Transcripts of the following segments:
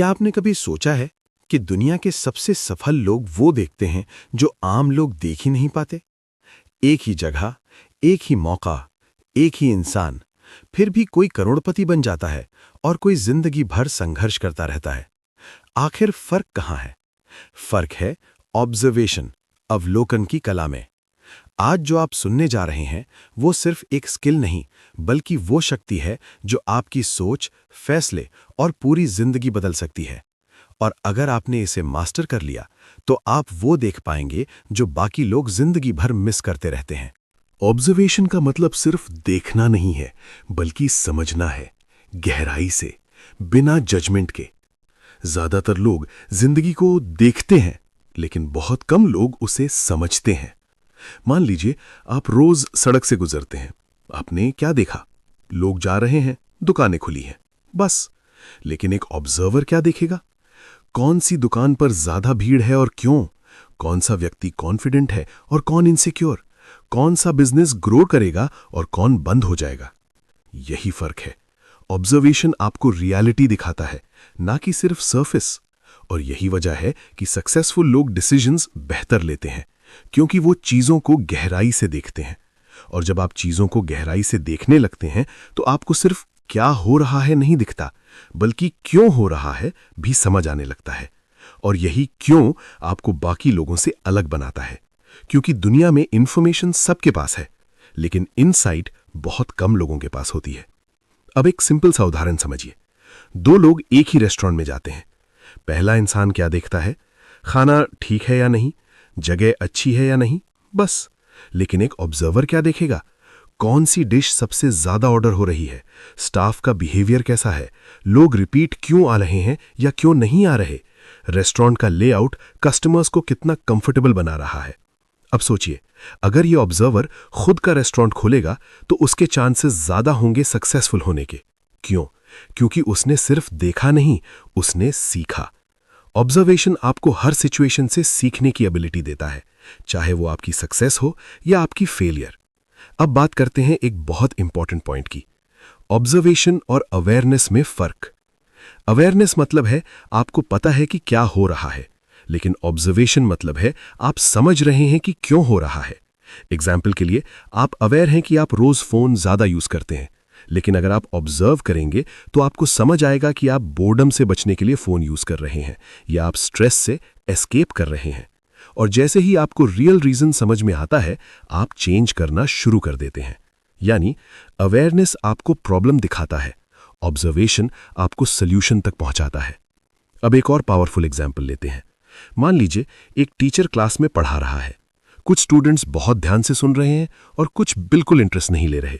क्या आपने कभी सोचा है कि दुनिया के सबसे सफल लोग वो देखते हैं जो आम लोग देख ही नहीं पाते? एक ही जगह, एक ही मौका, एक ही इंसान, फिर भी कोई करोड़पति बन जाता है और कोई जिंदगी भर संघर्ष करता रहता है। आखिर फर्क कहाँ है? फर्क है ऑब्जर्वेशन, अवलोकन की कला में। आज जो आप सुनने जा रहे हैं वो सिर्फ एक स्किल नहीं, बल्कि वो शक्ति है जो आपकी सोच, फैसले और पूरी जिंदगी बदल सकती है। और अगर आपने इसे मास्टर कर लिया तो आप वो देख पाएंगे जो बाकी लोग जिंदगी भर मिस करते रहते हैं। ऑब्जर्वेशन का मतलब सिर्फ देखना नहीं है, बल्कि समझना है, गहराई से, बिना जजमेंट के। ज्यादातर लोग जिंदगी को देखते हैं, लेकिन बहुत कम लोग उसे समझते हैं। मान लीजिए आप रोज सड़क से गुजरते हैं। आपने क्या देखा? लोग जा रहे हैं, दुकानें खुली हैं, बस। लेकिन एक ऑब्जर्वर क्या देखेगा? कौन सी दुकान पर ज्यादा भीड़ है और क्यों? कौन सा व्यक्ति कॉन्फिडेंट है और कौन इनसिक्योर? कौन सा बिजनेस ग्रो करेगा और कौन बंद हो जाएगा? यही फर्क है। ऑब्जर्वेशन आपको रियलिटी दिखाता है, ना कि सिर्फ सरफेस। और यही वजह है कि सक्सेसफुल लोग डिसीजंस बेहतर लेते हैं, क्योंकि वो चीजों को गहराई से देखते हैं। और जब आप चीजों को गहराई से देखने लगते हैं तो आपको सिर्फ क्या हो रहा है नहीं दिखता, बल्कि क्यों हो रहा है भी समझ आने लगता है। और यही क्यों आपको बाकी लोगों से अलग बनाता है, क्योंकि दुनिया में इंफॉर्मेशन सबके पास है, लेकिन इनसाइट बहुत कम लोगों के पास होती है। अब एक सिंपल सा उदाहरण समझिए। दो लोग एक ही रेस्टोरेंट में जाते हैं। पहला इंसान क्या देखता है? खाना ठीक है या नहीं, जगह अच्छी है या नहीं, बस। लेकिन एक ऑब्जर्वर क्या देखेगा? कौन सी डिश सबसे ज्यादा ऑर्डर हो रही है, स्टाफ का बिहेवियर कैसा है, लोग रिपीट क्यों आ रहे हैं या क्यों नहीं आ रहे, रेस्टोरेंट का लेआउट कस्टमर्स को कितना कंफर्टेबल बना रहा है। अब सोचिए, अगर ये ऑब्जर्वर खुद का रेस्टोरेंट खोलेगा तो उसके चांसेस ज्यादा होंगे सक्सेसफुल होने के। क्यों? क्योंकि उसने सिर्फ देखा नहीं, उसने सीखा। ऑब्जर्वेशन आपको हर सिचुएशन से सीखने की एबिलिटी देता है, चाहे वो आपकी सक्सेस हो या आपकी फेलियर। अब बात करते हैं एक बहुत इंपॉर्टेंट पॉइंट की, ऑब्जर्वेशन और अवेयरनेस में फर्क। अवेयरनेस मतलब है आपको पता है कि क्या हो रहा है, लेकिन ऑब्जर्वेशन मतलब है आप समझ रहे हैं कि क्यों हो रहा है। एग्जाम्पल के लिए, आप अवेयर हैं कि आप रोज फोन ज्यादा यूज करते हैं, लेकिन अगर आप ऑब्जर्व करेंगे तो आपको समझ आएगा कि आप बोर्डम से बचने के लिए फोन यूज कर रहे हैं या आप स्ट्रेस से एस्केप कर रहे हैं। और जैसे ही आपको रियल रीजन समझ में आता है, आप चेंज करना शुरू कर देते हैं। यानी अवेयरनेस आपको प्रॉब्लम दिखाता है, ऑब्जर्वेशन आपको सोल्यूशन तक पहुंचाता है। अब एक और पावरफुल एग्जाम्पल लेते हैं। मान लीजिए एक टीचर क्लास में पढ़ा रहा है। कुछ स्टूडेंट्स बहुत ध्यान से सुन रहे हैं और कुछ बिल्कुल इंटरेस्ट नहीं ले रहे।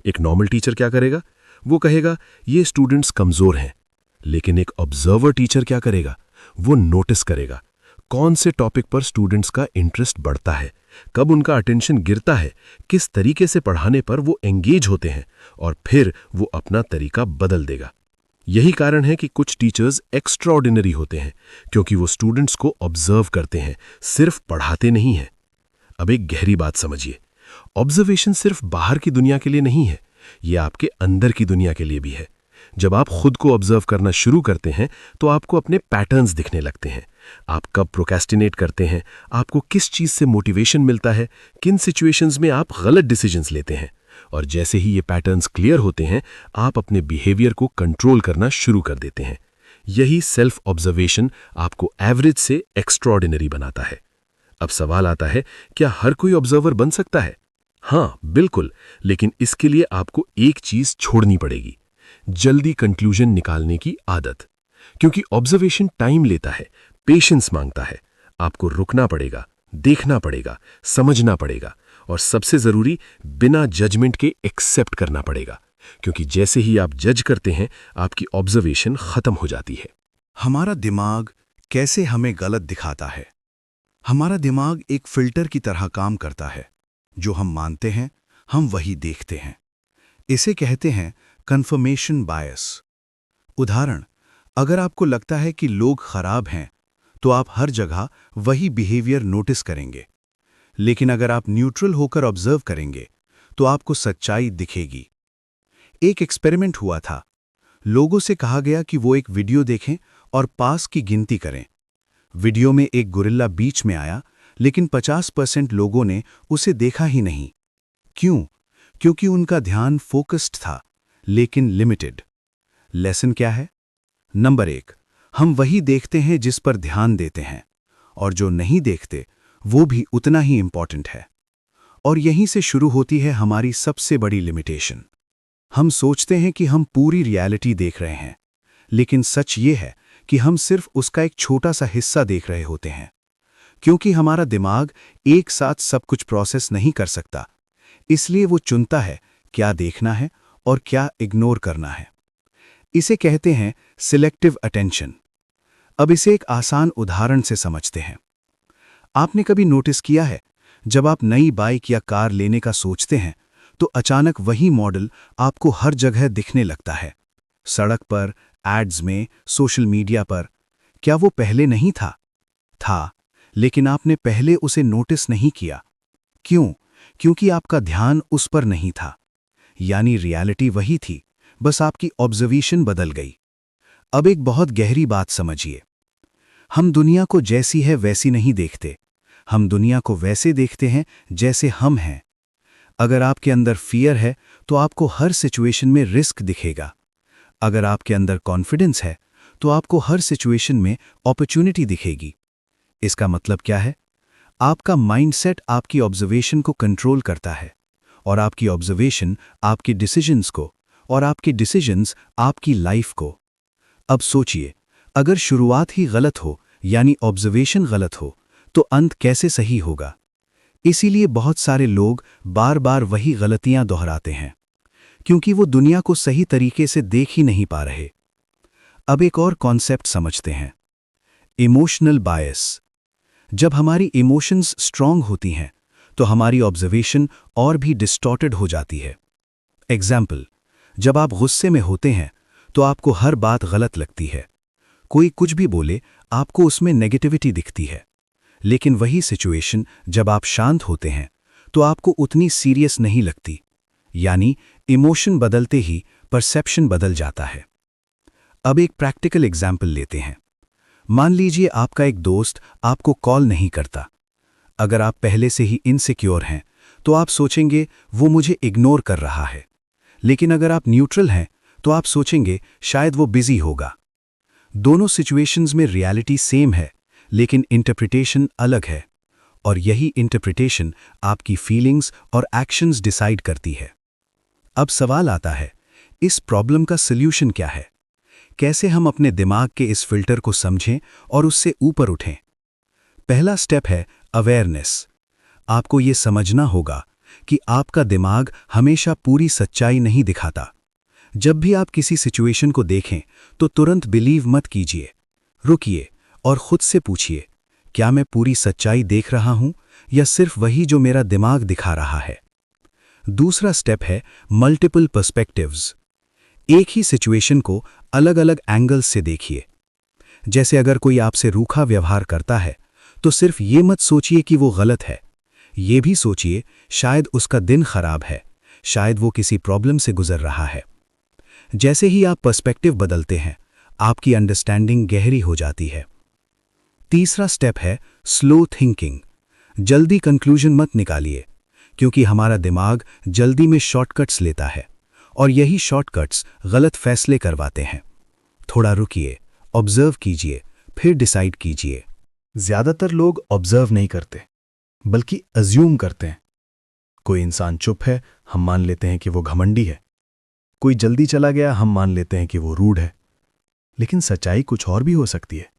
एक नॉर्मल टीचर क्या करेगा? वो कहेगा ये स्टूडेंट्स कमजोर हैं। लेकिन एक ऑब्जर्वर टीचर क्या करेगा? वो नोटिस करेगा कौन से टॉपिक पर स्टूडेंट्स का इंटरेस्ट बढ़ता है, कब उनका अटेंशन गिरता है, किस तरीके से पढ़ाने पर वो एंगेज होते हैं, और फिर वो अपना तरीका बदल देगा। यही कारण है कि कुछ टीचर्स एक्स्ट्राऑर्डिनरी होते हैं, क्योंकि वो स्टूडेंट्स को ऑब्जर्व करते हैं, सिर्फ पढ़ाते नहीं हैं। अब एक गहरी बात समझिए, ऑब्जर्वेशन सिर्फ बाहर की दुनिया के लिए नहीं है, ये आपके अंदर की दुनिया के लिए भी है। जब आप खुद को ऑब्जर्व करना शुरू करते हैं तो आपको अपने पैटर्न्स दिखने लगते हैं। आप कब प्रोक्रेस्टिनेट करते हैं, आपको किस चीज से मोटिवेशन मिलता है, किन सिचुएशंस में आप गलत डिसीजंस लेते हैं। और जैसे ही ये पैटर्न्स क्लियर होते हैं, आप अपने बिहेवियर को कंट्रोल करना शुरू कर देते हैं। यही सेल्फ ऑब्जर्वेशन आपको एवरेज से एक्स्ट्राऑर्डिनरी बनाता है। अब सवाल आता है, क्या हर कोई ऑब्जर्वर बन सकता है? हाँ, बिल्कुल, लेकिन इसके लिए आपको एक चीज छोड़नी पड़ेगी, जल्दी कंक्लूजन निकालने की आदत। क्योंकि ऑब्जर्वेशन टाइम लेता है, पेशेंस मांगता है। आपको रुकना पड़ेगा, देखना पड़ेगा, समझना पड़ेगा, और सबसे जरूरी, बिना जजमेंट के एक्सेप्ट करना पड़ेगा। क्योंकि जैसे ही आप जज करते हैं, आपकी ऑब्जर्वेशन खत्म हो जाती है। हमारा दिमाग कैसे हमें गलत दिखाता है? हमारा दिमाग एक फिल्टर की तरह काम करता है। जो हम मानते हैं, हम वही देखते हैं। इसे कहते हैं कन्फर्मेशन बायस। उदाहरण, अगर आपको लगता है कि लोग खराब हैं, तो आप हर जगह वही बिहेवियर नोटिस करेंगे। लेकिन अगर आप न्यूट्रल होकर ऑब्जर्व करेंगे, तो आपको सच्चाई दिखेगी। एक एक्सपेरिमेंट हुआ था। लोगों से कहा गया कि वो एक वीडियो देखें और पास की गिनती करें। वीडियो में एक गोरिल्ला बीच में आया, लेकिन 50% लोगों ने उसे देखा ही नहीं। क्यों? क्योंकि उनका ध्यान फोकस्ड था, लेकिन लिमिटेड। लेसन क्या है? नंबर 1, हम वही देखते हैं जिस पर ध्यान देते हैं, और जो नहीं देखते वो भी उतना ही इंपॉर्टेंट है। और यहीं से शुरू होती है हमारी सबसे बड़ी लिमिटेशन। हम सोचते हैं कि हम पूरी रियलिटी देख रहे हैं, लेकिन सच ये है कि हम सिर्फ उसका एक छोटा सा हिस्सा देख रहे होते हैं। क्योंकि हमारा दिमाग एक साथ सब कुछ प्रोसेस नहीं कर सकता, इसलिए वो चुनता है क्या देखना है और क्या इग्नोर करना है। इसे कहते हैं सिलेक्टिव अटेंशन। अब इसे एक आसान उदाहरण से समझते हैं। आपने कभी नोटिस किया है, जब आप नई बाइक या कार लेने का सोचते हैं तो अचानक वही मॉडल आपको हर जगह दिखने लगता है, सड़क पर, एड्स में, सोशल मीडिया पर। क्या वो पहले नहीं था? था, लेकिन आपने पहले उसे नोटिस नहीं किया। क्यों? क्योंकि आपका ध्यान उस पर नहीं था। यानी रियलिटी वही थी, बस आपकी ऑब्जर्वेशन बदल गई। अब एक बहुत गहरी बात समझिए। हम दुनिया को जैसी है वैसी नहीं देखते, हम दुनिया को वैसे देखते हैं जैसे हम हैं। अगर आपके अंदर फियर है तो आपको हर सिचुएशन में रिस्क दिखेगा। अगर आपके अंदर कॉन्फिडेंस है तो आपको हर सिचुएशन में अपॉर्चुनिटी दिखेगी। इसका मतलब क्या है? आपका माइंडसेट आपकी ऑब्जर्वेशन को कंट्रोल करता है, और आपकी ऑब्जर्वेशन आपके डिसीजंस को, और आपके डिसीजंस आपकी लाइफ को। अब सोचिए, अगर शुरुआत ही गलत हो, यानी ऑब्जर्वेशन गलत हो, तो अंत कैसे सही होगा? इसीलिए बहुत सारे लोग बार बार वही गलतियां दोहराते हैं, क्योंकि वो दुनिया को सही तरीके से देख ही नहीं पा रहे। अब एक और कॉन्सेप्ट समझते हैं, इमोशनल बायस। जब हमारी इमोशंस स्ट्रांग होती हैं तो हमारी ऑब्जर्वेशन और भी डिस्टॉर्टेड हो जाती है। एग्जाम्पल, जब आप गुस्से में होते हैं तो आपको हर बात गलत लगती है। कोई कुछ भी बोले, आपको उसमें नेगेटिविटी दिखती है। लेकिन वही सिचुएशन जब आप शांत होते हैं तो आपको उतनी सीरियस नहीं लगती। यानी इमोशन बदलते ही परसेप्शन बदल जाता है। अब एक प्रैक्टिकल एग्जाम्पल लेते हैं। मान लीजिए आपका एक दोस्त आपको कॉल नहीं करता। अगर आप पहले से ही इनसिक्योर हैं तो आप सोचेंगे वो मुझे इग्नोर कर रहा है। लेकिन अगर आप न्यूट्रल हैं तो आप सोचेंगे शायद वो बिजी होगा। दोनों सिचुएशंस में रियलिटी सेम है, लेकिन इंटरप्रिटेशन अलग है, और यही इंटरप्रिटेशन आपकी फीलिंग्स और एक्शंस डिसाइड करती है। अब सवाल आता है, इस प्रॉब्लम का सल्यूशन क्या है? कैसे हम अपने दिमाग के इस फिल्टर को समझें और उससे ऊपर उठें? पहला स्टेप है अवेयरनेस। आपको ये समझना होगा कि आपका दिमाग हमेशा पूरी सच्चाई नहीं दिखाता। जब भी आप किसी सिचुएशन को देखें तो तुरंत बिलीव मत कीजिए। रुकिए और खुद से पूछिए, क्या मैं पूरी सच्चाई देख रहा हूं या सिर्फ वही जो मेरा दिमाग दिखा रहा है? दूसरा स्टेप है मल्टीपल पर्सपेक्टिव्स। एक ही सिचुएशन को अलग अलग एंगल्स से देखिए। जैसे अगर कोई आपसे रूखा व्यवहार करता है तो सिर्फ ये मत सोचिए कि वो गलत है। ये भी सोचिए शायद उसका दिन खराब है, शायद वो किसी प्रॉब्लम से गुजर रहा है। जैसे ही आप पर्सपेक्टिव बदलते हैं, आपकी अंडरस्टैंडिंग गहरी हो जाती है। तीसरा स्टेप है स्लो थिंकिंग। जल्दी कंक्लूजन मत निकालिए, क्योंकि हमारा दिमाग जल्दी में शॉर्टकट्स लेता है, और यही शॉर्टकट्स गलत फैसले करवाते हैं। थोड़ा रुकिए, ऑब्जर्व कीजिए, फिर डिसाइड कीजिए। ज्यादातर लोग ऑब्जर्व नहीं करते, बल्कि अज्यूम करते हैं। कोई इंसान चुप है, हम मान लेते हैं कि वो घमंडी है। कोई जल्दी चला गया, हम मान लेते हैं कि वो रूड है। लेकिन सच्चाई कुछ और भी हो सकती है।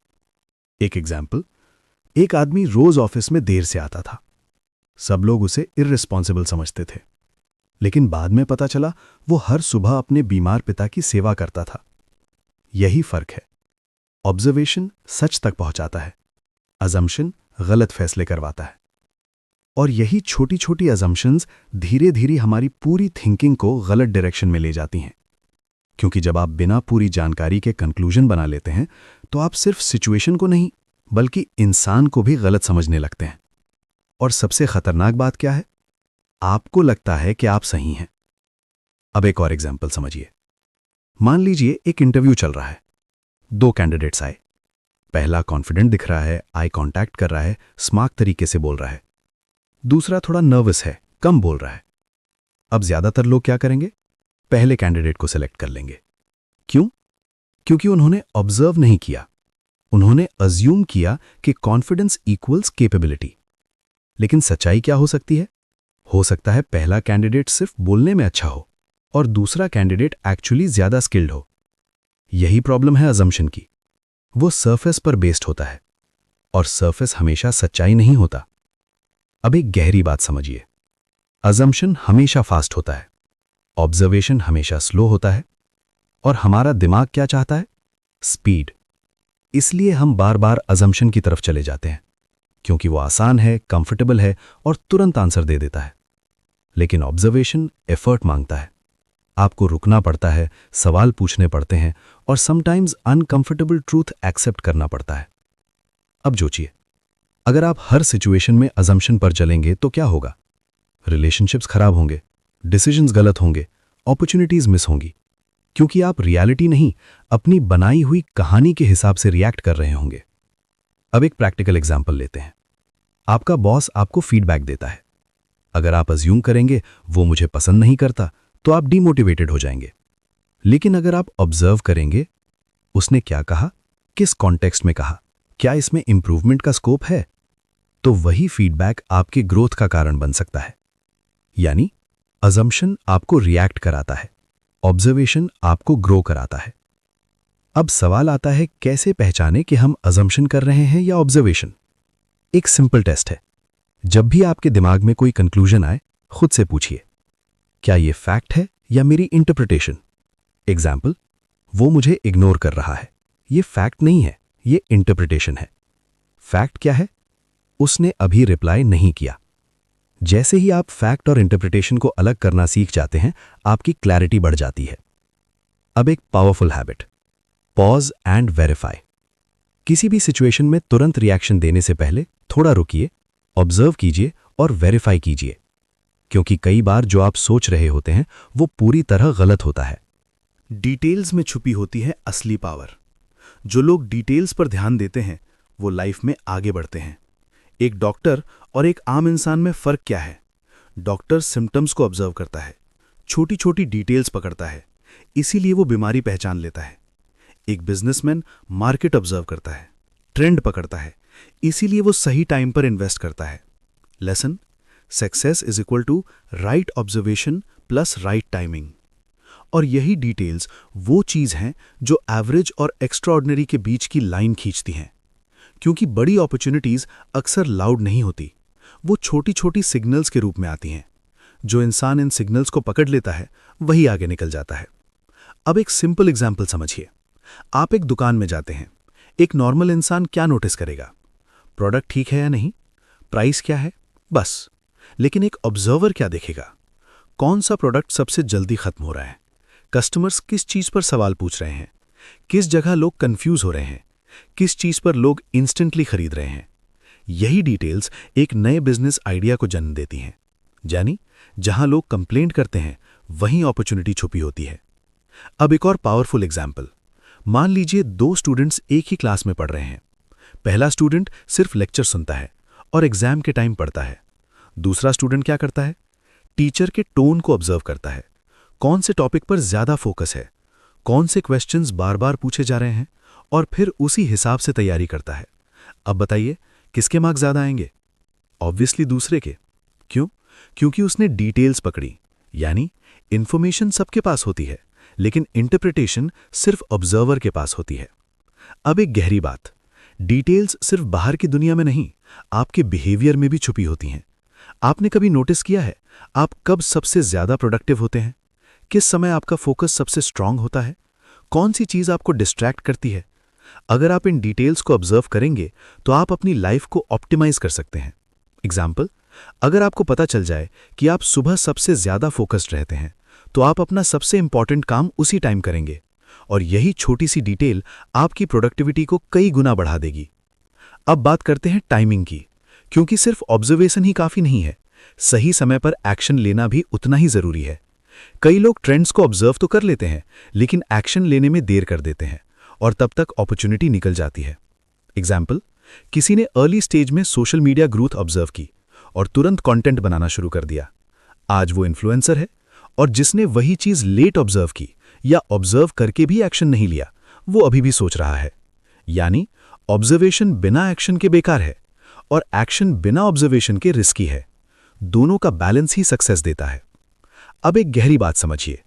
एक एग्जाम्पल, एक आदमी रोज ऑफिस में देर से आता था। सब लोग उसे इर्रिस्पॉन्सिबल समझते थे, लेकिन बाद में पता चला वो हर सुबह अपने बीमार पिता की सेवा करता था। यही फर्क है। ऑब्जर्वेशन सच तक पहुंचाता है, अजम्पशन गलत फैसले करवाता है। और यही छोटी छोटी अजम्पशंस धीरे धीरे हमारी पूरी थिंकिंग को गलत डायरेक्शन में ले जाती हैं। क्योंकि जब आप बिना पूरी जानकारी के कंक्लूजन बना लेते हैं तो आप सिर्फ सिचुएशन को नहीं, बल्कि इंसान को भी गलत समझने लगते हैं। और सबसे खतरनाक बात क्या है? आपको लगता है कि आप सही हैं। अब एक और एग्जाम्पल समझिए। मान लीजिए एक इंटरव्यू चल रहा है। 2 कैंडिडेट्स आए। पहला कॉन्फिडेंट दिख रहा है, आई कांटेक्ट कर रहा है, स्मार्ट तरीके से बोल रहा है। दूसरा थोड़ा नर्वस है, कम बोल रहा है। अब ज्यादातर लोग क्या करेंगे? पहले कैंडिडेट को सिलेक्ट कर लेंगे। क्यों? क्योंकि उन्होंने ऑब्जर्व नहीं किया, उन्होंने अज्यूम किया कि कॉन्फिडेंस इक्वल्स कैपेबिलिटी। लेकिन सच्चाई क्या हो सकती है? हो सकता है पहला कैंडिडेट सिर्फ बोलने में अच्छा हो और दूसरा कैंडिडेट एक्चुअली ज्यादा स्किल्ड हो। यही प्रॉब्लम है अजम्पशन की। वो सरफेस पर बेस्ड होता है और सरफेस हमेशा सच्चाई नहीं होता। अब एक गहरी बात समझिए, अजम्पशन हमेशा फास्ट होता है, ऑब्जर्वेशन हमेशा स्लो होता है, और हमारा दिमाग क्या चाहता है? स्पीड। इसलिए हम बार बार अजम्पशन की तरफ चले जाते हैं, क्योंकि वो आसान है, कंफर्टेबल है और तुरंत आंसर दे देता है। लेकिन ऑब्जर्वेशन एफर्ट मांगता है, आपको रुकना पड़ता है, सवाल पूछने पड़ते हैं और समटाइम्स अनकंफर्टेबल ट्रूथ एक्सेप्ट करना पड़ता है। अब सोचिए, अगर आप हर सिचुएशन में अजम्पशन पर चलेंगे तो क्या होगा? रिलेशनशिप्स खराब होंगे, डिसीजंस गलत होंगे, अपॉर्चुनिटीज मिस होंगी, क्योंकि आप रियलिटी नहीं, अपनी बनाई हुई कहानी के हिसाब से रिएक्ट कर रहे होंगे। अब एक प्रैक्टिकल एग्जांपल लेते हैं। आपका बॉस आपको फीडबैक देता है। अगर आप अज्यूम करेंगे वो मुझे पसंद नहीं करता, तो आप डीमोटिवेटेड हो जाएंगे। लेकिन अगर आप ऑब्जर्व करेंगे, उसने क्या कहा, किस कॉन्टेक्स्ट में कहा, क्या इसमें इंप्रूवमेंट का स्कोप है, तो वही फीडबैक आपके ग्रोथ का कारण बन सकता है। यानी अजम्पशन आपको रिएक्ट कराता है, ऑब्जर्वेशन आपको ग्रो कराता है। अब सवाल आता है, कैसे पहचाने कि हम अजम्पशन कर रहे हैं या ऑब्जर्वेशन? एक सिंपल टेस्ट है। जब भी आपके दिमाग में कोई कंक्लूजन आए, खुद से पूछिए, क्या ये फैक्ट है या मेरी इंटरप्रिटेशन? एग्जाम्पल, वो मुझे इग्नोर कर रहा है, ये फैक्ट नहीं है, ये इंटरप्रिटेशन है। फैक्ट क्या है? उसने अभी रिप्लाई नहीं किया। जैसे ही आप फैक्ट और इंटरप्रिटेशन को अलग करना सीख जाते हैं, आपकी क्लैरिटी बढ़ जाती है। अब एक powerful habit, pause and verify. किसी भी सिचुएशन में तुरंत रिएक्शन देने से पहले थोड़ा रुकिए, ऑब्जर्व कीजिए और वेरीफाई कीजिए, क्योंकि कई बार जो आप सोच रहे होते हैं वो पूरी तरह गलत होता है। डिटेल्स में छुपी होती है असली पावर। जो लोग डिटेल्स पर ध्यान देते हैं वो लाइफ में आगे बढ़ते हैं। एक डॉक्टर और एक आम इंसान में फर्क क्या है? डॉक्टर सिम्टम्स को ऑब्जर्व करता है, छोटी छोटी डिटेल्स पकड़ता है, इसीलिए वो बीमारी पहचान लेता है। एक बिजनेसमैन मार्केट ऑब्जर्व करता है, ट्रेंड पकड़ता है, इसीलिए वो सही टाइम पर इन्वेस्ट करता है। Lesson, success is equal to right observation plus right timing. और यही डिटेल्स वो चीज हैं जो एवरेज और एक्स्ट्राऑर्डिनरी के बीच की लाइन खींचती हैं। क्योंकि बड़ी अपॉर्चुनिटीज अक्सर लाउड नहीं होती, वो छोटी छोटी सिग्नल्स के रूप में आती हैं। जो इंसान इन सिग्नल्स को पकड़ लेता है वही आगे निकल जाता है। अब एक सिंपल एग्जाम्पल समझिए। आप एक दुकान में जाते हैं, एक नॉर्मल इंसान क्या नोटिस करेगा? प्रोडक्ट ठीक है या नहीं, प्राइस क्या है, बस। लेकिन एक ऑब्जर्वर क्या देखेगा? कौन सा प्रोडक्ट सबसे जल्दी खत्म हो रहा है, कस्टमर्स किस चीज पर सवाल पूछ रहे हैं, किस जगह लोग कंफ्यूज हो रहे हैं, किस चीज पर लोग इंस्टेंटली खरीद रहे हैं। यही डिटेल्स एक नए बिजनेस आइडिया को जन्म देती हैं। यानी जहां लोग कंप्लेंट करते हैं वहीं अपॉर्चुनिटी छुपी होती है। अब एक और पावरफुल एग्जाम्पल। मान लीजिए 2 स्टूडेंट्स एक ही क्लास में पढ़ रहे हैं। पहला स्टूडेंट सिर्फ लेक्चर सुनता है और एग्जाम के टाइम पढ़ता है। दूसरा स्टूडेंट क्या करता है? टीचर के टोन को ऑब्जर्व करता है, कौन से टॉपिक पर ज्यादा फोकस है, कौन से क्वेश्चंस बार बार पूछे जा रहे हैं, और फिर उसी हिसाब से तैयारी करता है। अब बताइए किसके मार्क्स ज्यादा आएंगे? ऑब्वियसली दूसरे के। क्यों? क्योंकि उसने डिटेल्स पकड़ी। यानी इंफॉर्मेशन सबके पास होती है, लेकिन इंटरप्रिटेशन सिर्फ ऑब्जर्वर के पास होती है। अब एक गहरी बात, डिटेल्स सिर्फ बाहर की दुनिया में नहीं, आपके बिहेवियर में भी छुपी होती हैं। आपने कभी नोटिस किया है आप कब सबसे ज्यादा प्रोडक्टिव होते हैं? किस समय आपका फोकस सबसे स्ट्रांग होता है? कौन सी चीज आपको डिस्ट्रैक्ट करती है? अगर आप इन डिटेल्स को ऑब्जर्व करेंगे तो आप अपनी लाइफ को ऑप्टिमाइज कर सकते हैं। एग्जाम्पल, अगर आपको पता चल जाए कि आप सुबह सबसे ज्यादा फोकस्ड रहते हैं तो आप अपना सबसे इंपॉर्टेंट काम उसी टाइम करेंगे, और यही छोटी सी डिटेल आपकी प्रोडक्टिविटी को कई गुना बढ़ा देगी। अब बात करते हैं टाइमिंग की, क्योंकि सिर्फ ऑब्जर्वेशन ही काफी नहीं है, सही समय पर एक्शन लेना भी उतना ही जरूरी है। कई लोग ट्रेंड्स को ऑब्जर्व तो कर लेते हैं, लेकिन एक्शन लेने में देर कर देते हैं, और तब तक अपॉर्चुनिटी निकल जाती है। एग्जाम्पल, किसी ने अर्ली स्टेज में सोशल मीडिया ग्रोथ ऑब्जर्व की और तुरंत कंटेंट बनाना शुरू कर दिया। आज वो इन्फ्लुएंसर है। और जिसने वही चीज लेट ऑब्जर्व की या ऑब्जर्व करके भी एक्शन नहीं लिया, वो अभी भी सोच रहा है। यानी ऑब्जर्वेशन बिना एक्शन के बेकार है और एक्शन बिना ऑब्जर्वेशन के रिस्की है। दोनों का बैलेंस ही सक्सेस देता है। अब एक गहरी बात समझिए,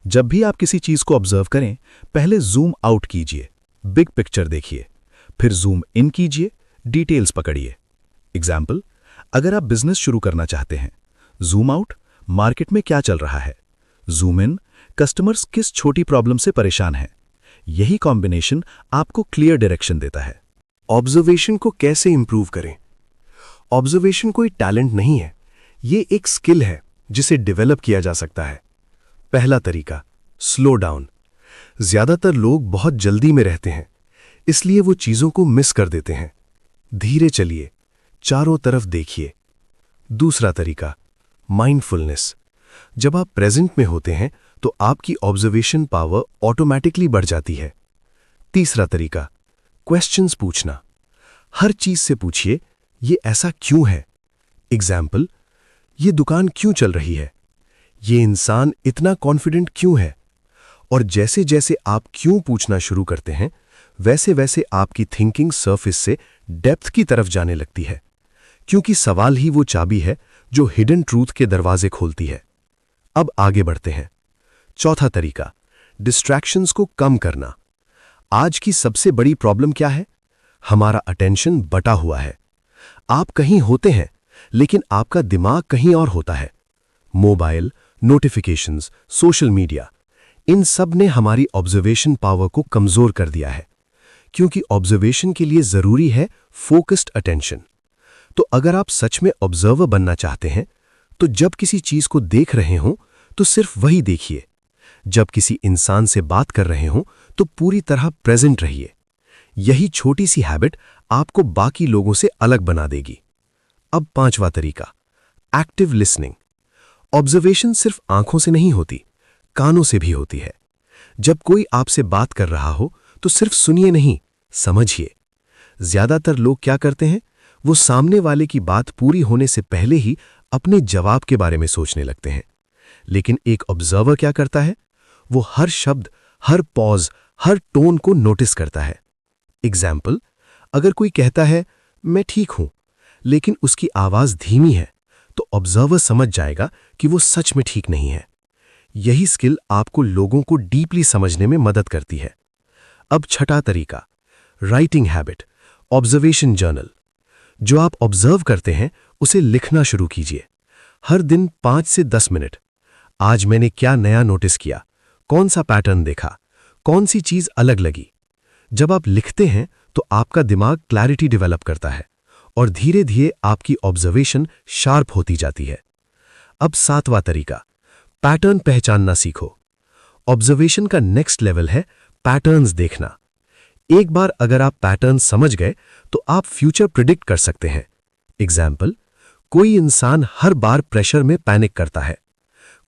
जब भी आप किसी चीज को ऑब्जर्व करें, पहले जूम आउट कीजिए, बिग पिक्चर देखिए, फिर जूम इन कीजिए, डिटेल्स पकड़िए। एग्जाम्पल, अगर आप बिजनेस शुरू करना चाहते हैं, जूम आउट, मार्केट में क्या चल रहा है, जूम इन, कस्टमर्स किस छोटी प्रॉब्लम से परेशान हैं। यही कॉम्बिनेशन आपको क्लियर डायरेक्शन देता है। ऑब्जर्वेशन को कैसे इंप्रूव करें? ऑब्जर्वेशन कोई टैलेंट नहीं है, ये एक स्किल है जिसे डेवलप किया जा सकता है। पहला तरीका, स्लो डाउन। ज्यादातर लोग बहुत जल्दी में रहते हैं, इसलिए वो चीजों को मिस कर देते हैं। धीरे चलिए, चारों तरफ देखिए। दूसरा तरीका, माइंडफुलनेस। जब आप प्रेजेंट में होते हैं तो आपकी ऑब्जर्वेशन पावर ऑटोमैटिकली बढ़ जाती है। तीसरा तरीका, क्वेश्चंस पूछना। हर चीज से पूछिए, ये ऐसा क्यों है? एग्जाम्पल, ये दुकान क्यों चल रही है? ये इंसान इतना कॉन्फिडेंट क्यों है? और जैसे जैसे आप क्यों पूछना शुरू करते हैं, वैसे वैसे आपकी थिंकिंग सरफेस से डेप्थ की तरफ जाने लगती है, क्योंकि सवाल ही वो चाबी है जो हिडन ट्रूथ के दरवाजे खोलती है। अब आगे बढ़ते हैं। चौथा तरीका, डिस्ट्रैक्शंस को कम करना। आज की सबसे बड़ी प्रॉब्लम क्या है? हमारा अटेंशन बटा हुआ है। आप कहीं होते हैं, लेकिन आपका दिमाग कहीं और होता है। मोबाइल, नोटिफिकेशंस, सोशल मीडिया, इन सब ने हमारी ऑब्जर्वेशन पावर को कमजोर कर दिया है, क्योंकि ऑब्जर्वेशन के लिए जरूरी है फोकस्ड अटेंशन। तो अगर आप सच में ऑब्जर्वर बनना चाहते हैं, तो जब किसी चीज को देख रहे हों तो सिर्फ वही देखिए। जब किसी इंसान से बात कर रहे हों तो पूरी तरह प्रेजेंट रहिए। यही छोटी सी हैबिट आपको बाकी लोगों से अलग बना देगी। अब पांचवा तरीका, एक्टिव लिसनिंग। ऑब्जर्वेशन सिर्फ आंखों से नहीं होती, कानों से भी होती है। जब कोई आपसे बात कर रहा हो तो सिर्फ सुनिए नहीं, समझिए। ज्यादातर लोग क्या करते हैं, वो सामने वाले की बात पूरी होने से पहले ही अपने जवाब के बारे में सोचने लगते हैं। लेकिन एक ऑब्जर्वर क्या करता है? वो हर शब्द, हर पॉज, हर टोन को नोटिस करता है। एग्जाम्पल, अगर कोई कहता है मैं ठीक हूं, लेकिन उसकी आवाज धीमी है, तो ऑब्जर्वर समझ जाएगा कि वो सच में ठीक नहीं है। यही स्किल आपको लोगों को डीपली समझने में मदद करती है। अब छठा तरीका, राइटिंग हैबिट, ऑब्जर्वेशन जर्नल। जो आप ऑब्जर्व करते हैं उसे लिखना शुरू कीजिए। हर दिन 5 से 10 मिनट। आज मैंने क्या नया नोटिस किया, कौन सा पैटर्न देखा, कौन सी चीज अलग लगी। जब आप लिखते हैं तो आपका दिमाग क्लैरिटी डेवलप करता है और धीरे धीरे आपकी ऑब्जर्वेशन शार्प होती जाती है। अब सातवां तरीका, पैटर्न पहचानना सीखो। ऑब्जर्वेशन का नेक्स्ट लेवल है पैटर्न्स देखना। एक बार अगर आप पैटर्न समझ गए तो आप फ्यूचर प्रिडिक्ट कर सकते हैं। एग्जाम्पल, कोई इंसान हर बार प्रेशर में पैनिक करता है,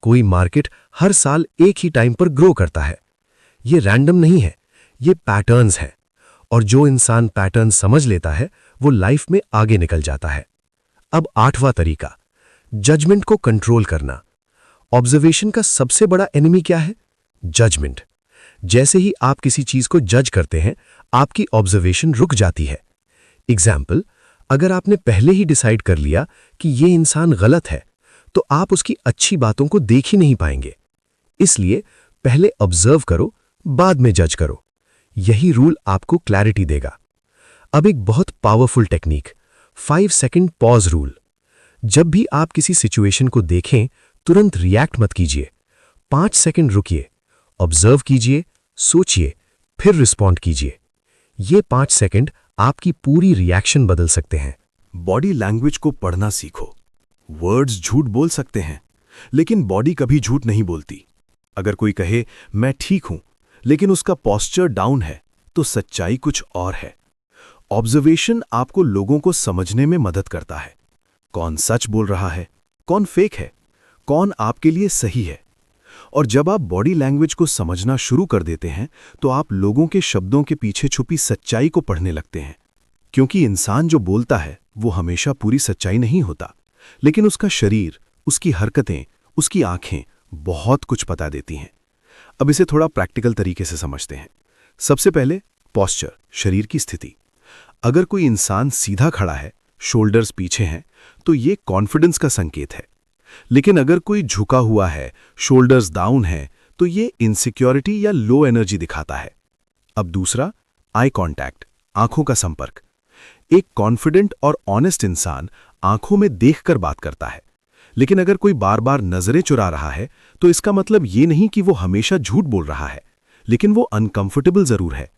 कोई मार्केट हर साल एक ही टाइम पर ग्रो करता है। ये रैंडम नहीं है, ये पैटर्न्स हैं। और जो इंसान पैटर्न समझ लेता है वो लाइफ में आगे निकल जाता है। अब आठवां तरीका, जजमेंट को कंट्रोल करना। ऑब्जर्वेशन का सबसे बड़ा एनिमी क्या है? जजमेंट। जैसे ही आप किसी चीज को जज करते हैं, आपकी ऑब्जर्वेशन रुक जाती है। एग्जाम्पल, अगर आपने पहले ही डिसाइड कर लिया कि ये इंसान गलत है, तो आप उसकी अच्छी बातों को देख ही नहीं पाएंगे। इसलिए पहले ऑब्जर्व करो, बाद में जज करो। यही रूल आपको क्लैरिटी देगा। अब एक बहुत powerful technique, 5 second pause rule. जब भी आप किसी सिचुएशन को देखें, तुरंत रिएक्ट मत कीजिए। 5 सेकंड रुकिए, ऑब्जर्व कीजिए, सोचिए, फिर रिस्पॉन्ड कीजिए। ये 5 सेकंड आपकी पूरी रिएक्शन बदल सकते हैं। बॉडी लैंग्वेज को पढ़ना सीखो। वर्ड्स झूठ बोल सकते हैं, लेकिन बॉडी कभी झूठ नहीं बोलती। अगर कोई कहे मैं ठीक हूं, लेकिन उसका पोस्चर डाउन है, तो सच्चाई कुछ और है। ऑब्जर्वेशन आपको लोगों को समझने में मदद करता है। कौन सच बोल रहा है, कौन फेक है, कौन आपके लिए सही है। और जब आप बॉडी लैंग्वेज को समझना शुरू कर देते हैं तो आप लोगों के शब्दों के पीछे छुपी सच्चाई को पढ़ने लगते हैं। क्योंकि इंसान जो बोलता है वो हमेशा पूरी सच्चाई नहीं होता, लेकिन उसका शरीर, उसकी हरकतें, उसकी आंखें बहुत कुछ बता देती हैं। अब इसे थोड़ा प्रैक्टिकल तरीके से समझते हैं। सबसे पहले पोस्चर, शरीर की स्थिति। अगर कोई इंसान सीधा खड़ा है, शोल्डर्स पीछे हैं, तो ये कॉन्फिडेंस का संकेत है। लेकिन अगर कोई झुका हुआ है, शोल्डर्स डाउन है, तो ये इनसिक्योरिटी या लो एनर्जी दिखाता है। अब दूसरा, आई कांटेक्ट, आंखों का संपर्क। एक कॉन्फिडेंट और ऑनेस्ट इंसान आंखों में देखकर बात करता है, लेकिन अगर कोई बार बार नजरें चुरा रहा है तो इसका मतलब ये नहीं कि वो हमेशा झूठ बोल रहा है, लेकिन वो अनकंफर्टेबल जरूर है।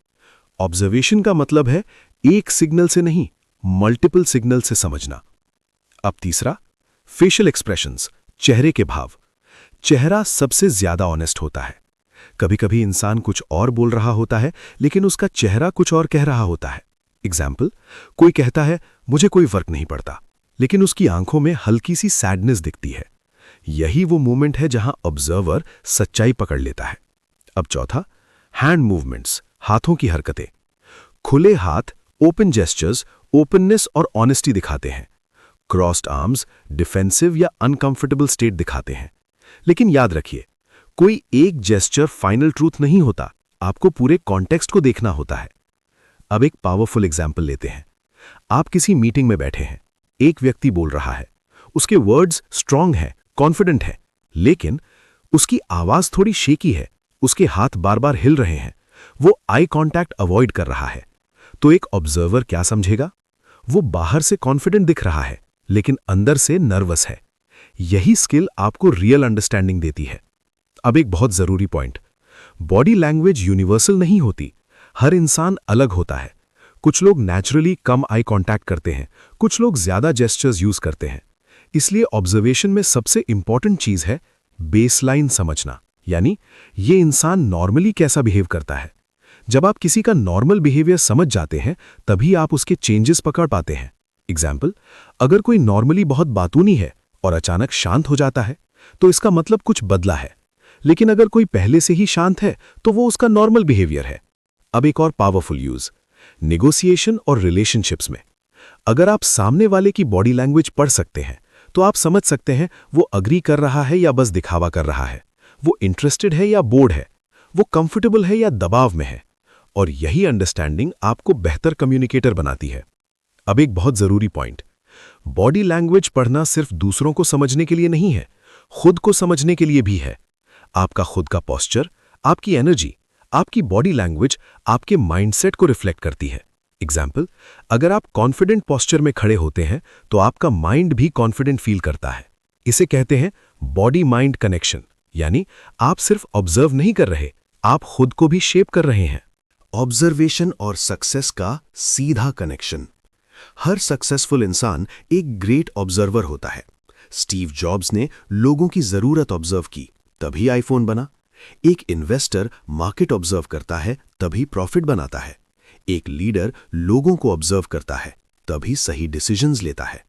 ऑब्जर्वेशन का मतलब है एक सिग्नल से नहीं, मल्टीपल सिग्नल से समझना। अब तीसरा, फेशियल एक्सप्रेशंस, चेहरे के भाव। चेहरा सबसे ज्यादा ऑनेस्ट होता है। कभी कभी इंसान कुछ और बोल रहा होता है, लेकिन उसका चेहरा कुछ और कह रहा होता है। एग्जाम्पल, कोई कहता है मुझे कोई फर्क नहीं पड़ता, लेकिन उसकी आंखों में हल्की सी सैडनेस दिखती है। यही वो मोमेंट है जहां ऑब्जर्वर सच्चाई पकड़ लेता है। अब चौथा, हैंड मूवमेंट्स, हाथों की हरकतें। खुले हाथ, ओपन जेस्चर्स, ओपननेस और ऑनेस्टी दिखाते हैं। क्रॉस्ड आर्म्स डिफेंसिव या अनकंफर्टेबल स्टेट दिखाते हैं। लेकिन याद रखिए, कोई एक जेस्चर फाइनल ट्रूथ नहीं होता, आपको पूरे कॉन्टेक्स्ट को देखना होता है। अब एक पावरफुल एग्जाम्पल लेते हैं। आप किसी मीटिंग में बैठे हैं, एक व्यक्ति बोल रहा है, उसके वर्ड्स स्ट्रांग हैं, कॉन्फिडेंट है, लेकिन उसकी आवाज थोड़ी शेकी है, उसके हाथ बार बार हिल रहे हैं, वो आई कांटेक्ट अवॉइड कर रहा है। तो एक ऑब्जर्वर क्या समझेगा? वो बाहर से कॉन्फिडेंट दिख रहा है, लेकिन अंदर से नर्वस है। यही स्किल आपको रियल अंडरस्टैंडिंग देती है। अब एक बहुत जरूरी पॉइंट, बॉडी लैंग्वेज यूनिवर्सल नहीं होती, हर इंसान अलग होता है। कुछ लोग नेचुरली कम आई कांटेक्ट करते हैं, कुछ लोग ज्यादा जेस्चर्स यूज करते हैं। इसलिए ऑब्जर्वेशन में सबसे इंपॉर्टेंट चीज है बेसलाइन समझना, यानी ये इंसान नॉर्मली कैसा बिहेव करता है। जब आप किसी का नॉर्मल बिहेवियर समझ जाते हैं, तभी आप उसके चेंजेस पकड़ पाते हैं। एग्जाम्पल, अगर कोई नॉर्मली बहुत बातूनी है और अचानक शांत हो जाता है, तो इसका मतलब कुछ बदला है। लेकिन अगर कोई पहले से ही शांत है, तो वो उसका नॉर्मल बिहेवियर है। अब एक और पावरफुल यूज, नेगोशिएशन और रिलेशनशिप्स में। अगर आप सामने वाले की बॉडी लैंग्वेज पढ़ सकते हैं, तो आप समझ सकते हैं वो अग्री कर रहा है या बस दिखावा कर रहा है, वो इंटरेस्टेड है या बोर्ड है, वो कंफर्टेबल है या दबाव में है। और यही अंडरस्टैंडिंग आपको बेहतर कम्युनिकेटर बनाती है। अब एक बहुत जरूरी पॉइंट, बॉडी लैंग्वेज पढ़ना सिर्फ दूसरों को समझने के लिए नहीं है, खुद को समझने के लिए भी है। आपका खुद का पोस्चर, आपकी एनर्जी, आपकी बॉडी लैंग्वेज आपके माइंडसेट को रिफ्लेक्ट करती है। एग्जाम्पल, अगर आप कॉन्फिडेंट पोस्चर में खड़े होते हैं, तो आपका माइंड भी कॉन्फिडेंट फील करता है। इसे कहते हैं बॉडी माइंड कनेक्शन, यानी आप सिर्फ ऑब्जर्व नहीं कर रहे, आप खुद को भी शेप कर रहे हैं। ऑब्जर्वेशन और सक्सेस का सीधा कनेक्शन। हर सक्सेसफुल इंसान एक ग्रेट ऑब्जर्वर होता है। स्टीव जॉब्स ने लोगों की जरूरत ऑब्जर्व की, तभी आईफोन बना। एक इन्वेस्टर मार्केट ऑब्जर्व करता है, तभी प्रॉफिट बनाता है। एक लीडर लोगों को ऑब्जर्व करता है, तभी सही डिसीजंस लेता है।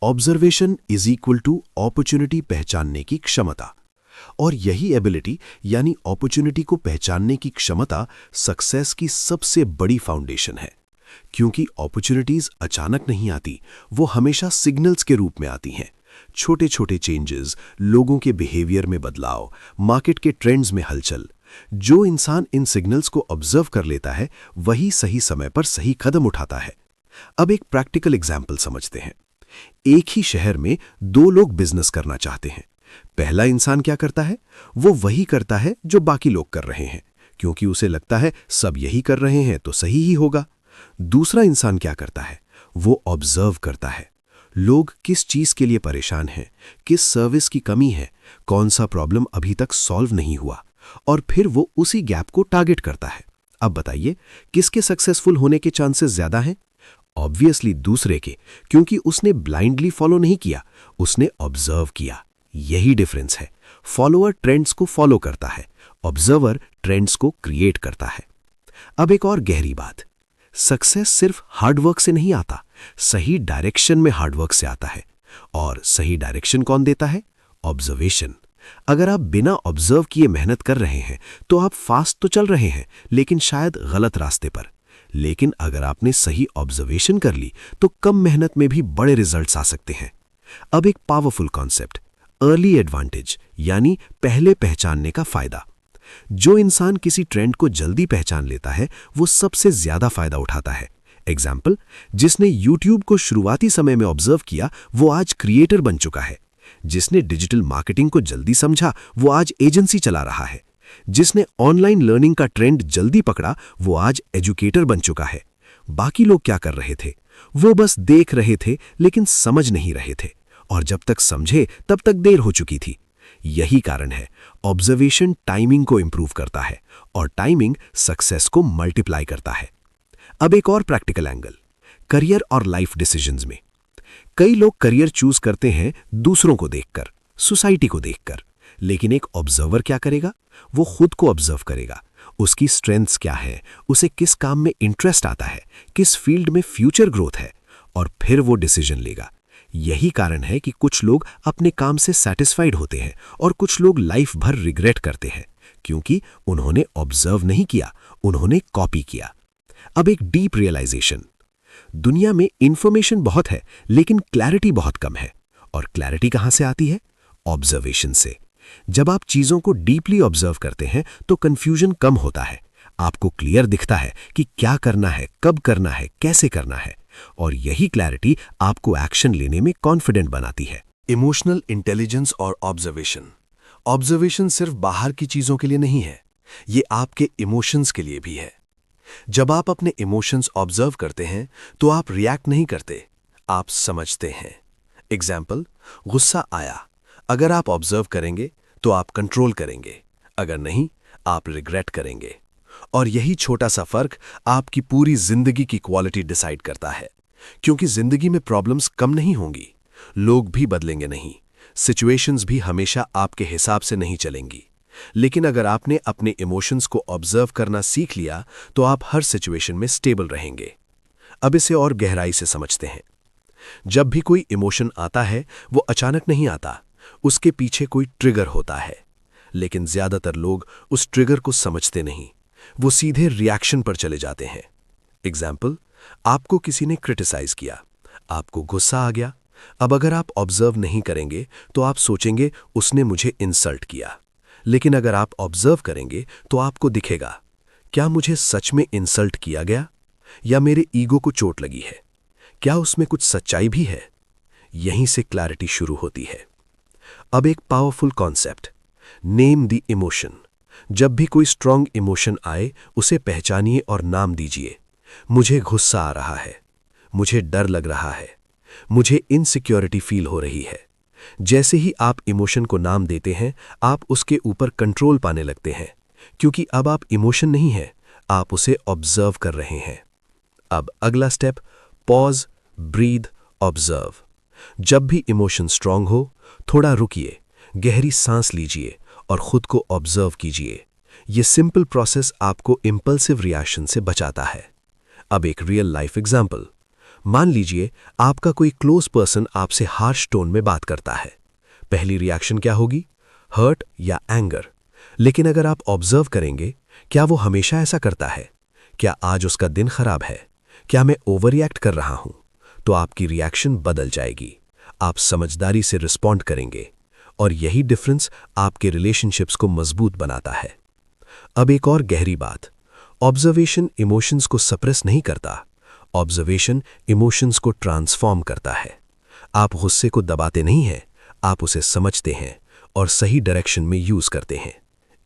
Observation is equal to opportunity पहचानने की क्षमता। और यही एबिलिटी यानी अपॉर्चुनिटी को पहचानने की क्षमता सक्सेस की सबसे बड़ी फाउंडेशन है। क्योंकि अपॉर्चुनिटीज अचानक नहीं आती, वो हमेशा सिग्नल्स के रूप में आती हैं। छोटे छोटे चेंजेस, लोगों के बिहेवियर में बदलाव, मार्केट के ट्रेंड्स में हलचल। जो इंसान इन सिग्नल्स को ऑब्जर्व कर लेता है, वही सही समय पर सही कदम उठाता है। अब एक प्रैक्टिकल एग्जाम्पल समझते हैं। एक ही शहर में दो लोग बिजनेस करना चाहते हैं। पहला इंसान क्या करता है? वो वही करता है जो बाकी लोग कर रहे हैं, क्योंकि उसे लगता है सब यही कर रहे हैं तो सही ही होगा। दूसरा इंसान क्या करता है? वो ऑब्जर्व करता है। लोग किस चीज के लिए परेशान हैं, किस सर्विस की कमी है, कौन सा प्रॉब्लम अभी तक सॉल्व नहीं हुआ, और फिर वो उसी गैप को टारगेट करता है। अब बताइए, किसके सक्सेसफुल होने के चांसेस ज्यादा हैं? ऑब्वियसली दूसरे के, क्योंकि उसने ब्लाइंडली फॉलो नहीं किया, उसने ऑब्जर्व किया। यही डिफरेंस है। फॉलोअर ट्रेंड्स को फॉलो करता है, ऑब्जर्वर ट्रेंड्स को क्रिएट करता है। अब एक और गहरी बात, सक्सेस सिर्फ हार्डवर्क से नहीं आता, सही डायरेक्शन में हार्डवर्क से आता है। और सही डायरेक्शन कौन देता है? ऑब्जर्वेशन। अगर आप बिना ऑब्जर्व किए मेहनत कर रहे हैं तो आप फास्ट तो चल रहे हैं, लेकिन शायद गलत रास्ते पर। लेकिन अगर आपने सही ऑब्जर्वेशन कर ली तो कम मेहनत में भी बड़े रिजल्ट्स आ सकते हैं। अब एक पावरफुल कॉन्सेप्ट, अर्ली एडवांटेज, यानी पहले पहचानने का फायदा। जो इंसान किसी ट्रेंड को जल्दी पहचान लेता है वो सबसे ज्यादा फायदा उठाता है। एग्जाम्पल, जिसने यूट्यूब को शुरुआती समय में ऑब्जर्व किया वो आज क्रिएटर बन चुका है। जिसने डिजिटल मार्केटिंग को जल्दी समझा वो आज एजेंसी चला रहा है। जिसने ऑनलाइन लर्निंग का ट्रेंड जल्दी पकड़ा वो आज एजुकेटर बन चुका है। बाकी लोग क्या कर रहे थे? वो बस देख रहे थे लेकिन समझ नहीं रहे थे, और जब तक समझे तब तक देर हो चुकी थी। यही कारण है ऑब्जर्वेशन टाइमिंग को इंप्रूव करता है और टाइमिंग सक्सेस को मल्टीप्लाई करता है। अब एक और प्रैक्टिकल एंगल, करियर और लाइफ डिसीजंस में। कई लोग करियर चूज करते हैं दूसरों को देखकर, सोसाइटी को देखकर, लेकिन एक ऑब्जर्वर क्या करेगा? वो खुद को ऑब्जर्व करेगा। उसकी स्ट्रेंथ्स क्या है, उसे किस काम में इंटरेस्ट आता है, किस फील्ड में फ्यूचर ग्रोथ है, और फिर वो डिसीजन लेगा। यही कारण है कि कुछ लोग अपने काम से सैटिस्फाइड होते हैं और कुछ लोग लाइफ भर रिग्रेट करते हैं, क्योंकि उन्होंने ऑब्जर्व नहीं किया, उन्होंने कॉपी किया। अब एक डीप रियलाइजेशन, दुनिया में इंफॉर्मेशन बहुत है लेकिन क्लैरिटी बहुत कम है। और क्लैरिटी कहां से आती है? ऑब्जर्वेशन से। जब आप चीजों को डीपली ऑब्जर्व करते हैं तो कंफ्यूजन कम होता है। आपको क्लियर दिखता है कि क्या करना है, कब करना है, कैसे करना है, और यही क्लैरिटी आपको एक्शन लेने में कॉन्फिडेंट बनाती है। इमोशनल इंटेलिजेंस और ऑब्जर्वेशन। ऑब्जर्वेशन सिर्फ बाहर की चीजों के लिए नहीं है, ये आपके इमोशंस के लिए भी है। जब आप अपने इमोशंस ऑब्जर्व करते हैं तो आप रिएक्ट नहीं करते, आप समझते हैं। एग्जाम्पल, गुस्सा आया, अगर आप ऑब्जर्व करेंगे तो आप कंट्रोल करेंगे, अगर नहीं आप रिग्रेट करेंगे। और यही छोटा सा फर्क आपकी पूरी जिंदगी की क्वालिटी डिसाइड करता है, क्योंकि जिंदगी में प्रॉब्लम्स कम नहीं होंगी, लोग भी बदलेंगे नहीं, सिचुएशंस भी हमेशा आपके हिसाब से नहीं चलेंगी। लेकिन अगर आपने अपने इमोशंस को ऑब्जर्व करना सीख लिया तो आप हर सिचुएशन में स्टेबल रहेंगे। अब इसे और गहराई से समझते हैं। जब भी कोई इमोशन आता है वो अचानक नहीं आता, उसके पीछे कोई ट्रिगर होता है। लेकिन ज्यादातर लोग उस ट्रिगर को समझते नहीं, वो सीधे रिएक्शन पर चले जाते हैं। एग्जाम्पल, आपको किसी ने क्रिटिसाइज किया, आपको गुस्सा आ गया। अब अगर आप ऑब्जर्व नहीं करेंगे तो आप सोचेंगे उसने मुझे इंसल्ट किया। लेकिन अगर आप ऑब्जर्व करेंगे तो आपको दिखेगा, क्या मुझे सच में इंसल्ट किया गया या मेरे ईगो को चोट लगी है? क्या उसमें कुछ सच्चाई भी है? यहीं से क्लैरिटी शुरू होती है। अब एक powerful concept, name the emotion. जब भी कोई स्ट्रांग इमोशन आए उसे पहचानिए और नाम दीजिए। मुझे गुस्सा आ रहा है, मुझे डर लग रहा है, मुझे इनसिक्योरिटी फील हो रही है। जैसे ही आप इमोशन को नाम देते हैं आप उसके ऊपर कंट्रोल पाने लगते हैं, क्योंकि अब आप इमोशन नहीं है, आप उसे ऑब्जर्व कर रहे हैं। अब अगला स्टेप, पॉज, ब्रीथ, ऑब्जर्व। जब भी इमोशन स्ट्रांग हो थोड़ा रुकिए, गहरी सांस लीजिए और खुद को ऑब्जर्व कीजिए। यह सिंपल प्रोसेस आपको इंपल्सिव रिएक्शन से बचाता है। अब एक रियल लाइफ एग्जाम्पल, मान लीजिए आपका कोई क्लोज पर्सन आपसे हार्श टोन में बात करता है। पहली रिएक्शन क्या होगी? हर्ट या एंगर। लेकिन अगर आप ऑब्जर्व करेंगे, क्या वो हमेशा ऐसा करता है? क्या आज उसका दिन खराब है? क्या मैं ओवर रिएक्ट कर रहा हूं? तो आपकी रिएक्शन बदल जाएगी, आप समझदारी से रिस्पॉन्ड करेंगे, और यही डिफरेंस आपके रिलेशनशिप्स को मजबूत बनाता है। अब एक और गहरी बात, ऑब्जर्वेशन इमोशंस को सप्रेस नहीं करता, ऑब्जर्वेशन इमोशंस को ट्रांसफॉर्म करता है। आप गुस्से को दबाते नहीं हैं, आप उसे समझते हैं और सही डायरेक्शन में यूज करते हैं।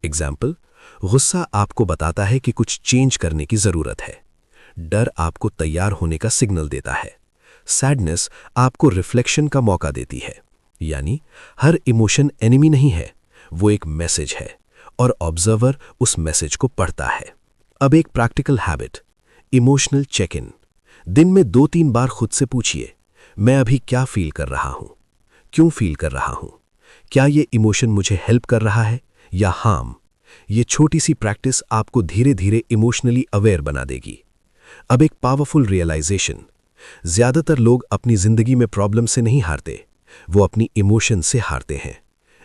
एग्जाम्पल, गुस्सा आपको बताता है कि कुछ चेंज करने की जरूरत है। डर आपको तैयार होने का सिग्नल देता है। सैडनेस आपको रिफ्लेक्शन का मौका देती है। यानी हर इमोशन एनिमी नहीं है, वो एक मैसेज है और ऑब्जर्वर उस मैसेज को पढ़ता है। अब एक practical habit, emotional check in. दिन में 2-3 बार खुद से पूछिए, मैं अभी क्या फील कर रहा हूं, क्यों फील कर रहा हूं, क्या ये इमोशन मुझे हेल्प कर रहा है या हार्म। ये छोटी सी प्रैक्टिस आपको धीरे धीरे इमोशनली अवेयर बना देगी। अब एक पावरफुल रियलाइजेशन, ज्यादातर लोग अपनी जिंदगी में प्रॉब्लम से नहीं हारते, वो अपनी इमोशन से हारते हैं।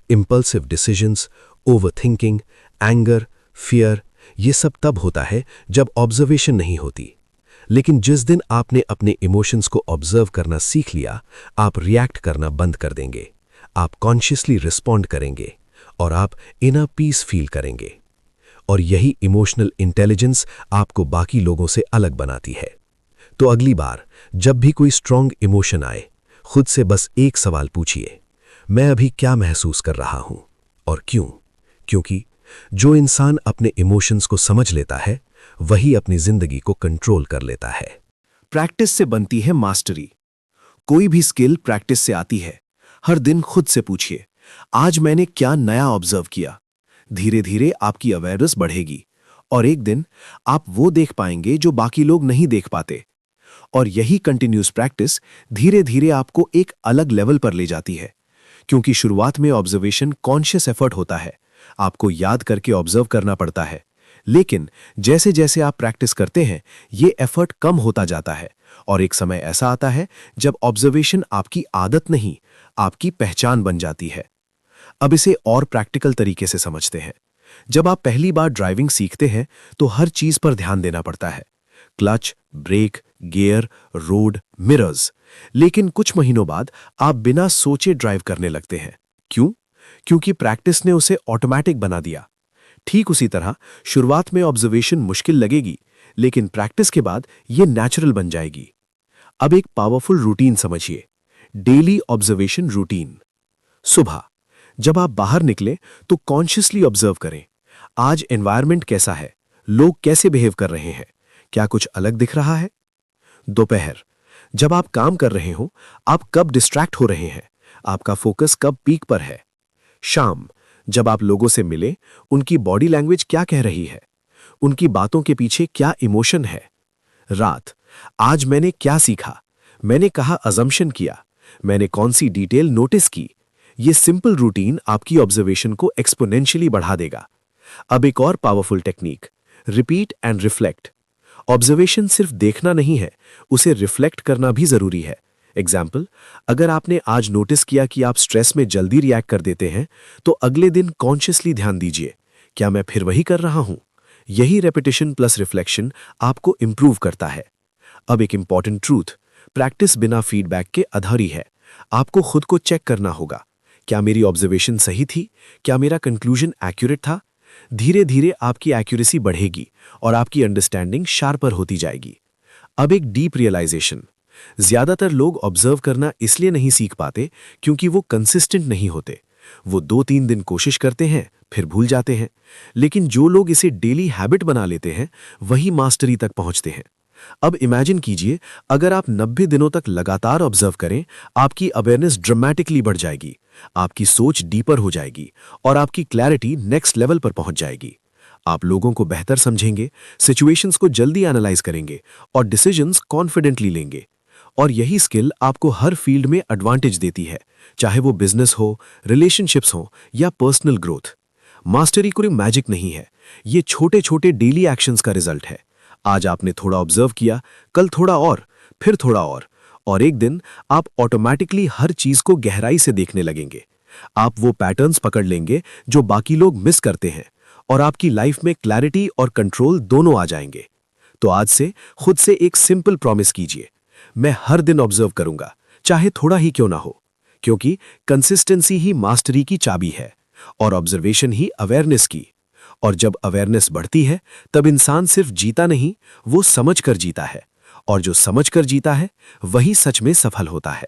Impulsive decisions, overthinking, anger, fear, ये सब तब होता है जब ऑब्जर्वेशन नहीं होती। लेकिन जिस दिन आपने अपने इमोशंस को ऑब्जर्व करना सीख लिया, आप रिएक्ट करना बंद कर देंगे, आप कॉन्शियसली रिस्पॉन्ड करेंगे और आप इनर पीस फील करेंगे। और यही इमोशनल इंटेलिजेंस आपको बाकी लोगों से अलग बनाती है। तो अगली बार जब भी कोई स्ट्रॉन्ग इमोशन आए, खुद से बस एक सवाल पूछिए, मैं अभी क्या महसूस कर रहा हूं और क्यों? क्योंकि जो इंसान अपने इमोशंस को समझ लेता है, वही अपनी जिंदगी को कंट्रोल कर लेता है। प्रैक्टिस से बनती है मास्टरी। कोई भी स्किल प्रैक्टिस से आती है। हर दिन खुद से पूछिए, आज मैंने क्या नया ऑब्जर्व किया। धीरे धीरे आपकी अवेयरनेस बढ़ेगी और एक दिन आप वो देख पाएंगे जो बाकी लोग नहीं देख पाते। और यही कंटिन्यूस प्रैक्टिस धीरे धीरे आपको एक अलग लेवल पर ले जाती है। क्योंकि शुरुआत में ऑब्जर्वेशन कॉन्शियस एफर्ट होता है, आपको याद करके ऑब्जर्व करना पड़ता है। लेकिन जैसे जैसे आप प्रैक्टिस करते हैं, ये एफर्ट कम होता जाता है और एक समय ऐसा आता है जब ऑब्जर्वेशन आपकी आदत नहीं, आपकी पहचान बन जाती है। अब इसे और प्रैक्टिकल तरीके से समझते हैं। जब आप पहली बार ड्राइविंग सीखते हैं तो हर चीज पर ध्यान देना पड़ता है, clutch, brake, gear, road, mirrors. लेकिन कुछ महीनों बाद आप बिना सोचे ड्राइव करने लगते हैं। क्यों? क्योंकि प्रैक्टिस ने उसे ऑटोमेटिक बना दिया। ठीक उसी तरह शुरुआत में ऑब्जर्वेशन मुश्किल लगेगी, लेकिन प्रैक्टिस के बाद ये नेचुरल बन जाएगी। अब एक पावरफुल रूटीन समझिए, डेली ऑब्जर्वेशन रूटीन। सुबह जब आप बाहर निकलें तो कॉन्शियसली ऑब्जर्व करें, आज एनवायरनमेंट कैसा है, लोग कैसे बिहेव कर रहे हैं, क्या कुछ अलग दिख रहा है। दोपहर जब आप काम कर रहे हो, आप कब डिस्ट्रैक्ट हो रहे हैं, आपका फोकस कब पीक पर है। शाम जब आप लोगों से मिले, उनकी बॉडी लैंग्वेज क्या कह रही है, उनकी बातों के पीछे क्या इमोशन है। रात आज मैंने क्या सीखा, मैंने कहा अजम्पशन किया, मैंने कौन सी डिटेल नोटिस की। ये सिंपल रूटीन आपकी ऑब्जर्वेशन को एक्सपोनेंशियली बढ़ा देगा। अब एक और powerful technique, repeat and reflect. Observation सिर्फ देखना नहीं है, उसे रिफ्लेक्ट करना भी जरूरी है। एग्जाम्पल, अगर आपने आज नोटिस किया कि आप स्ट्रेस में जल्दी रिएक्ट कर देते हैं, तो अगले दिन कॉन्शियसली ध्यान दीजिए, क्या मैं फिर वही कर रहा हूं। यही रेपिटेशन प्लस रिफ्लेक्शन आपको इंप्रूव करता है। अब एक इंपॉर्टेंट ट्रूथ, प्रैक्टिस बिना फीडबैक के अधूरी है। आपको खुद को चेक करना होगा, क्या मेरी ऑब्जर्वेशन सही थी, क्या मेरा कंक्लूजन एक्यूरेट था। धीरे धीरे आपकी एक्यूरेसी बढ़ेगी और आपकी अंडरस्टैंडिंग शार्पर होती जाएगी। अब एक डीप रियलाइजेशन, ज्यादातर लोग ऑब्जर्व करना इसलिए नहीं सीख पाते क्योंकि वो कंसिस्टेंट नहीं होते। वो 2-3 दिन कोशिश करते हैं, फिर भूल जाते हैं। लेकिन जो लोग इसे डेली हैबिट बना लेते हैं, वही मास्टरी तक पहुंचते हैं। अब इमेजिन कीजिए, अगर आप 90 दिनों तक लगातार ऑब्जर्व करें, आपकी अवेयरनेस ड्रामेटिकली बढ़ जाएगी, आपकी सोच डीपर हो जाएगी और आपकी क्लैरिटी नेक्स्ट लेवल पर पहुंच जाएगी। आप लोगों को बेहतर समझेंगे, सिचुएशंस को जल्दी एनालाइज करेंगे और डिसीजंस कॉन्फिडेंटली लेंगे। और यही स्किल आपको हर फील्ड में एडवांटेज देती है, चाहे वो बिजनेस हो, रिलेशनशिप्स हो या पर्सनल ग्रोथ। मास्टरी कोई मैजिक नहीं है, ये छोटे छोटे डेली एक्शंस का रिजल्ट है। आज आपने थोड़ा ऑब्जर्व किया, कल थोड़ा और, फिर थोड़ा और एक दिन आप ऑटोमेटिकली हर चीज को गहराई से देखने लगेंगे। आप वो पैटर्न्स पकड़ लेंगे जो बाकी लोग मिस करते हैं और आपकी लाइफ में क्लैरिटी और कंट्रोल दोनों आ जाएंगे। तो आज से खुद से एक सिंपल प्रॉमिस कीजिए, मैं हर दिन ऑब्जर्व करूंगा, चाहे थोड़ा ही क्यों ना हो, क्योंकि कंसिस्टेंसी ही मास्टरी की चाबी है और ऑब्जर्वेशन ही अवेयरनेस की। और जब अवेयरनेस बढ़ती है, तब इंसान सिर्फ जीता नहीं, वो समझ कर जीता है, और जो समझ कर जीता है वही सच में सफल होता है।